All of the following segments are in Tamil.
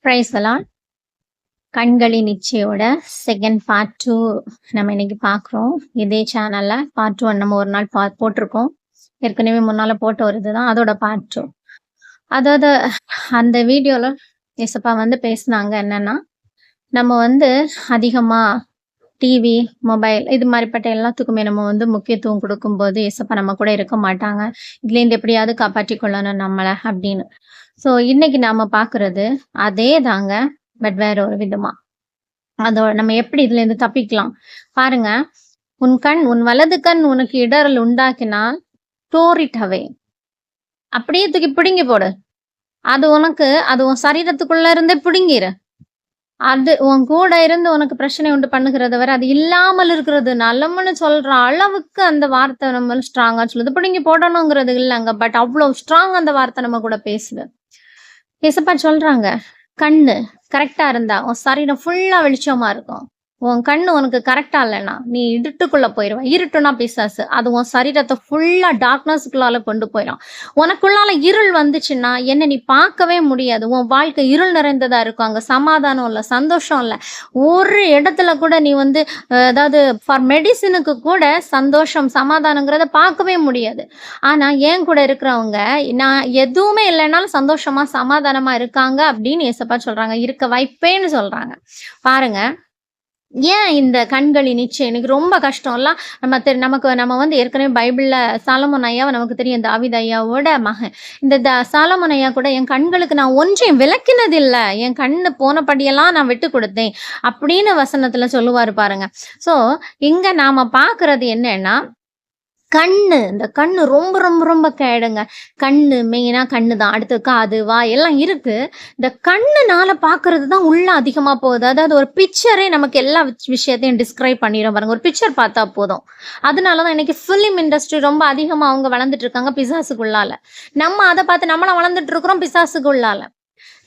Praise the Lord. கண்களின் இச்சையோட செகண்ட் பார்ட் 2 நம்ம இன்னைக்கு பார்க்குறோம். இதே சேனல்ல பார்ட் 1 நம்ம ஒரு நாள் போட்டிருக்கோம். ஏற்கனவே முன்னால போட்ட ஒரு இதுதான் அதோட பார்ட் 2. அதாவது அந்த வீடியோல ஏசப்பா வந்து பேசுனாங்க என்னன்னா, நம்ம வந்து அதிகமா டிவி, மொபைல் இது மாதிரிப்பட்ட எல்லாத்துக்குமே நம்ம வந்து முக்கியத்துவம் கொடுக்கும்போது ஏசப்பா நம்ம கூட இருக்க மாட்டாங்க. இதுலேருந்து எப்படியாவது காப்பாற்றிக் கொள்ளணும் நம்மளை அப்படின்னு. ஸோ இன்னைக்கு நாம பார்க்கறது அதே தாங்க, பட் வேற ஒரு விதமா. அதோட நம்ம எப்படி இதுல இருந்து தப்பிக்கலாம் பாருங்க. உன் வலது கண் உனக்கு இடரல் உண்டாக்கினால் டோரிட் அவே, அப்படியே தூக்கி பிடுங்கி போடு. அது உன் சரீரத்துக்குள்ள இருந்தே பிடுங்கிரு. அது உன் கூட இருந்து உனக்கு பிரச்சனை உண்டு பண்ணுகிறத வரை அது இல்லாமல் இருக்கிறது நல்லம்னு சொல்ற அளவுக்கு அந்த வார்த்தை நம்ம ஸ்ட்ராங்கா சொல்லுது. பிடுங்கி போடணுங்கிறது இல்லைங்க, பட் அவ்வளவு ஸ்ட்ராங் அந்த வார்த்தை நம்ம கூட பேசுது. ஏசப்பா சொல்றாங்க, கண்ணு கரெக்டா இருந்தா உன் சரீரம் ஃபுல்லா வெளிச்சமா இருக்கும். உன் கண்ணு உனக்கு கரெக்டா இல்லைன்னா நீ இருட்டுக்குள்ள போயிடுவ. இருட்டுனா பிசாசு, அது உன் சரீரத்தை ஃபுல்லா டார்க்னஸ்க்குள்ளால கொண்டு போயிடும். உனக்குள்ளால இருள் வந்துச்சுன்னா என்ன நீ பார்க்கவே முடியாது. உன் வாழ்க்கை இருள் நிறைந்ததா இருக்கும். அங்க சமாதானம் இல்லை, சந்தோஷம் இல்லை. ஒரு இடத்துல கூட நீ வந்து அதாவது ஃபார் மெடிசினுக்கு கூட சந்தோஷம் சமாதானங்கிறத பார்க்கவே முடியாது. ஆனா என் கூட இருக்கிறவங்க நான் எதுவுமே இல்லைன்னாலும் சந்தோஷமா சமாதானமா இருக்காங்க அப்படின்னு ஏசப்பா சொல்றாங்க. இருக்க வைப்பேன்னு சொல்றாங்க. பாருங்க, ஏன் இந்த கண்களின் இச்சை எனக்கு ரொம்ப கஷ்டம்ல. நம்ம வந்து ஏற்கனவே பைபிள்ல சாலமோன் ஐயாவை நமக்கு தெரியும், தாவீது ஐயாவோட மகன். இந்த சாலமோன் ஐயா கூட என் கண்களுக்கு நான் ஒன்றையும் விளக்கினதில்லை, என் கண்ணு போனபடியெல்லாம் நான் விட்டு கொடுத்தேன் அப்படின்னு வசனத்துல சொல்லுவாரு பாருங்க. ஸோ இங்க நாம பாக்குறது என்னன்னா, இந்த கண்ணு ரொம்ப ரொம்ப ரொம்ப கேடுங்க. கண்ணு மெயினா கண்ணு தான், அடுத்து காது வாய் எல்லாம் இருக்கு. இந்த கண்ணுனால பாக்குறது தான் உள்ள அதிகமா போகுது. அதாவது ஒரு பிக்சரே நமக்கு எல்லா விஷயத்தையும் டிஸ்கிரைப் பண்ணிடும் பாருங்க. ஒரு பிக்சர் பார்த்தா போதும். அதனாலதான் இன்னைக்கு ஃபிலிம் இண்டஸ்ட்ரி ரொம்ப அதிகமா அவங்க வளர்ந்துட்டு இருக்காங்க பிசாசுக்குள்ளால. நம்ம அதை பார்த்து நம்மள வளர்ந்துட்டு இருக்கிறோம் பிசாசுக்குள்ளால.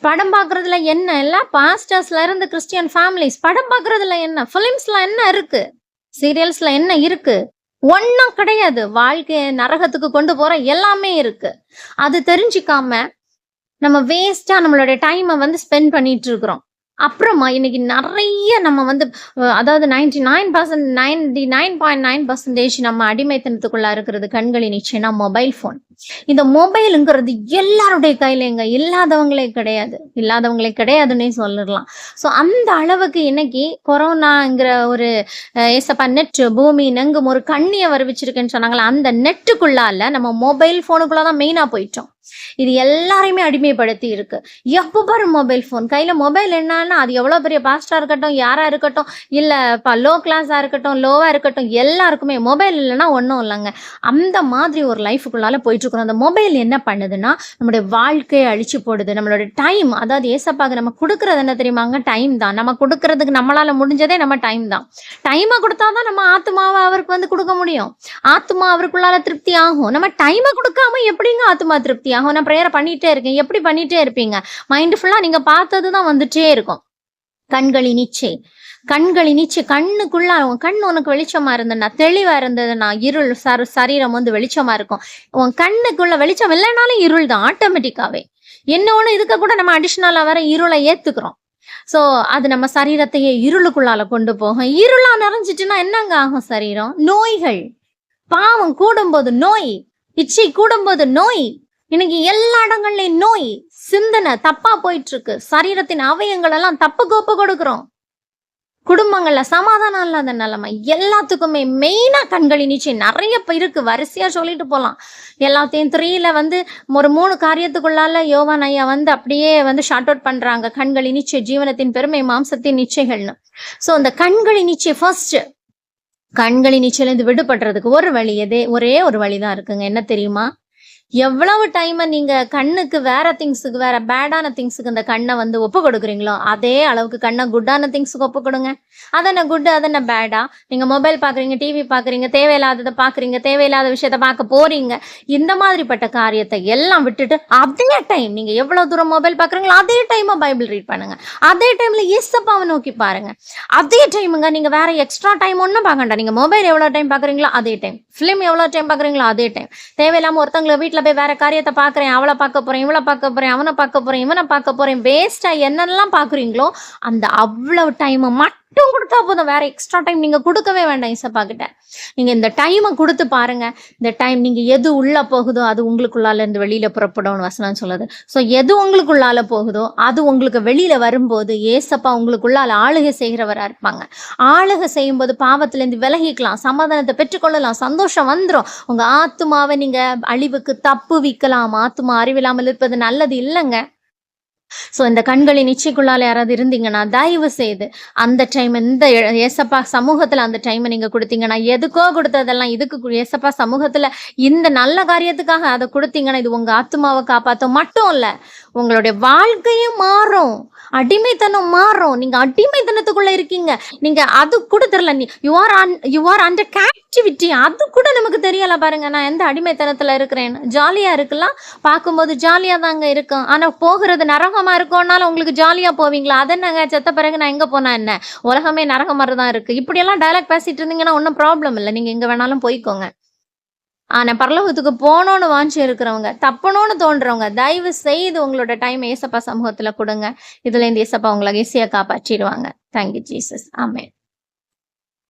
படம் பாக்குறதுல என்ன எல்லாம் பாஸ்டர்ஸ்ல இருந்து கிறிஸ்டியன் ஃபேமிலிஸ் படம் பாக்குறதுல என்ன, பிலிம்ஸ்ல என்ன இருக்கு, சீரியல்ஸ்ல என்ன இருக்கு, ஒன்னும் கிடையாது. வாழ்க்கைய நரகத்துக்கு கொண்டு போற எல்லாமே இருக்கு. அது தெரிஞ்சுக்காம நம்ம வேஸ்டா நம்மளோட டைமை வந்து ஸ்பெண்ட் பண்ணிட்டு இருக்கிறோம். அப்புறமா இன்னைக்கு நிறைய நம்ம வந்து அதாவது 99.9% நம்ம அடிமைத்தனத்துக்குள்ள இருக்கிறது கண்களின் இச்சைனா மொபைல் போன். இந்த மொபைலுங்கிறது எல்லாருடைய கையிலங்க, இல்லாதவங்களே கிடையாதுன்னே சொல்லிடலாம். ஸோ அந்த அளவுக்கு இன்னைக்கு கொரோனாங்கிற ஒரு ஏசப்பா நெட் பூமி நெங்கும் ஒரு கண்ணியை வருவிச்சிருக்குன்னு சொன்னாங்களா, அந்த நெட்டுக்குள்ளால நம்ம மொபைல் போனுக்குள்ளதான் மெயினா போயிட்டோம். இது எல்லாரையுமே அடிமைப்படுத்தி இருக்கு. எப்போ பாரு மொபைல் போன் கையில. மொபைல் என்னன்னா அது எவ்வளவு பெரிய பாஸ்டா இருக்கட்டும், யாரா இருக்கட்டும், இல்ல லோ கிளாஸா இருக்கட்டும், லோவா இருக்கட்டும், எல்லாருக்குமே மொபைல் இல்லைன்னா ஒன்றும் இல்லைங்க. அந்த மாதிரி ஒரு லைஃபுக்குள்ளால போயிட்டு இருக்கிறோம். அந்த மொபைல் என்ன பண்ணுதுன்னா நம்மளுடைய வாழ்க்கையை அழிச்சு போடுது. நம்மளோட டைம், அதாவது ஏசப்பாக நம்ம கொடுக்கறது என்ன தெரியுமாங்க, டைம் தான். நம்ம கொடுக்கறதுக்கு நம்மளால முடிஞ்சதே நம்ம டைம் தான். டைமை கொடுத்தாதான் நம்ம ஆத்மாவை அவருக்கு வந்து கொடுக்க முடியும். ஆத்மா அவருக்குள்ளால திருப்தி ஆகும். நம்ம டைமை கொடுக்காம எப்படிங்க ஆத்மா திருப்தி ஆகும்? நான் ப்ரேயர் பண்ணிட்டே இருக்கேன், எப்படி பண்ணிட்டே இருப்பீங்க? மைண்ட் ஃபுல்லா நீங்க பார்த்ததுதான் வந்துட்டே இருக்கும். கண்களின் இச்சை கண்ணுக்குள்ள கண் உனக்கு வெளிச்சமா இருந்ததுன்னா, தெளிவா இருந்ததுன்னா, இருள் சரீரம் வந்து வெளிச்சமா இருக்கும். உன் கண்ணுக்குள்ள வெளிச்சம் இல்லைனாலும் இருள் தான் ஆட்டோமேட்டிக்காவே. இன்னொன்னு இதுக்கு கூட நம்ம அடிஷனலா வர இருளை ஏத்துக்கிறோம். சோ அது நம்ம சரீரத்தையே இருளுக்குள்ளால கொண்டு போகும். இருளா நிறைஞ்சிட்டுன்னா என்னங்க ஆகும்? சரீரம் நோய்கள். பாவம் கூடும்போது நோய், இச்சை கூடும்போது நோய். இன்னைக்கு எல்லா இடங்கள்லயும் நோய், சிந்தனை தப்பா போயிட்டு இருக்கு. சரீரத்தின் அவயங்கள் எல்லாம் தப்பு கோப்பு கொடுக்கிறோம். குடும்பங்கள்ல சமாதானம் இல்லாத நிலைமை. எல்லாத்துக்குமே மெயினா கண்களின் இச்சை நிறைய இருக்கு, வரிசையா சொல்லிட்டு போலாம். எல்லாத்தையும் 3ல வந்து ஒரு 3 காரியத்துக்குள்ளால யோவான் ஐயா வந்து அப்படியே வந்து ஷார்ட் அவுட் பண்றாங்க. கண்களின் இச்சை, ஜீவனத்தின் பெருமை, மாம்சத்தின் இச்சைகள்னு. சோ அந்த கண்களின் இச்சை ஃபர்ஸ்ட். கண்களின் இச்சையிலிருந்து விடுபடுறதுக்கு ஒரே ஒரு வழிதான் இருக்குங்க. என்ன தெரியுமா? எவ்வளவு டைம் நீங்க கண்ணுக்கு வேற திங்ஸுக்கு, வேற பேடான திங்ஸுக்கு இந்த கண்ணை வந்து ஒப்பு கொடுக்குறீங்களோ அதே அளவுக்கு கண்ணை குட்டான திங்ஸுக்கு ஒப்பு கொடுங்க. அதென்ன குட்டு, அதென்ன பேடா? நீங்க மொபைல் பாக்குறீங்க, டிவி பாக்குறீங்க, தேவையில்லாததை பாக்குறீங்க, தேவையில்லாத விஷயத்த பார்க்க போறீங்க. இந்த மாதிரிப்பட்ட காரியத்தை எல்லாம் விட்டுட்டு அதே டைம் நீங்க எவ்வளவு தூரம் மொபைல் பாக்குறீங்களோ அதே டைம் பைபிள் ரீட் பண்ணுங்க. அதே டைம்ல ஏசப்பாவை நோக்கி பாருங்க. அதே டைமுங்க நீங்க வேற எக்ஸ்ட்ரா டைம் ஒன்றும் பார்க்கண்டா. நீங்க மொபைல் எவ்வளவு டைம் பாக்குறீங்களோ அதே டைம், பிலிம் எவ்வளவு டைம் பாக்குறீங்களோ அதே டைம். தேவையில்லாம ஒருத்தவங்களை வீட்டுல நேரத்துல போய் வேற காரியத்தை பாக்குறேன், அவளை பார்க்க போறேன், இவளை பார்க்க போறேன், அவனை பார்க்க போறேன், இவனை பார்க்க போறேன், வேஸ்டா என்னெல்லாம் பாக்குறீங்களோ அந்த அவ்வளவு டைம் மட்டும் கொடுத்தா போதும். வேற எக்ஸ்ட்ரா டைம் நீங்க கொடுக்கவே வேண்டாம் ஏசப்பா கிட்ட. நீங்க இந்த டைமை கொடுத்து பாருங்க. இந்த டைம் நீங்க எது உள்ள போகுதோ அது உங்களுக்குள்ளால இருந்து வெளியில புறப்படும் வசனம் சொல்லுது. ஸோ எது உங்களுக்குள்ளால போகுதோ அது உங்களுக்கு வெளியில வரும்போது ஏசப்பா உங்களுக்குள்ளால ஆளுகை செய்கிறவரா இருப்பாங்க. ஆளுகை செய்யும்போது பாவத்திலேருந்து விலகிக்கலாம், சமாதானத்தை பெற்றுக்கொள்ளலாம், சந்தோஷம் வந்துடும். உங்க ஆத்துமாவை நீங்க அழிவுக்கு தப்புவிக்கலாம். ஆத்துமா அறிவில்லாமல் இருப்பது நல்லது இல்லைங்க. ஸோ இந்த கண்களின் நிச்சயக்குள்ளால யாராவது இருந்தீங்கன்னா தயவு செய்து அந்த டைம் இந்த ஏசப்பா சமூகத்துல அந்த டைமை நீங்க கொடுத்தீங்கன்னா, எதுக்கோ கொடுத்ததெல்லாம் இதுக்கு ஏசப்பா சமூகத்துல இந்த நல்ல காரியத்துக்காக அதை கொடுத்தீங்கன்னா இது உங்க ஆத்மாவை காப்பாற்ற மட்டும் இல்ல, உங்களுடைய வாழ்க்கையும் மாறும், அடிமைத்தனம் மாறும். நீங்க அடிமைத்தனத்துக்குள்ள இருக்கீங்க, நீங்க அது கூட தெரியல, யூ ஆர் அண்டர் கேப்டிவிட்டி, அது கூட நமக்கு தெரியல. பாருங்க, நான் எந்த அடிமைத்தனத்துல இருக்கிறேன்னு. ஜாலியா இருக்கலாம், பார்க்கும்போது ஜாலியா தாங்க இருக்கும். ஆனா போகிறது நரகமா இருக்கும்னால உங்களுக்கு ஜாலியா போவீங்களா? அது என்னங்க, செத்த பிறகு நான் எங்க போனா என்ன, உலகமே நரகம் மாதிரி தான் இருக்கு. இப்படியெல்லாம் டைலாக் பேசிட்டு இருந்தீங்கன்னா ஒன்றும் ப்ராப்ளம் இல்லை, நீங்க எங்க வேணாலும் போய்க்கோங்க. ஆனா பரலோகத்துக்கு போகணும்னு வாஞ்சி இருக்கிறவங்க, தப்பணும்னு தோன்றவங்க, தயவு செய்து உங்களோட டைம் ஏசப்பா சமூகத்துல கொடுங்க. இதுல இருந்து ஏசப்பா உங்களை ஈஸியா காப்பாற்றிடுவாங்க. Thank you Jesus. ஆமென்.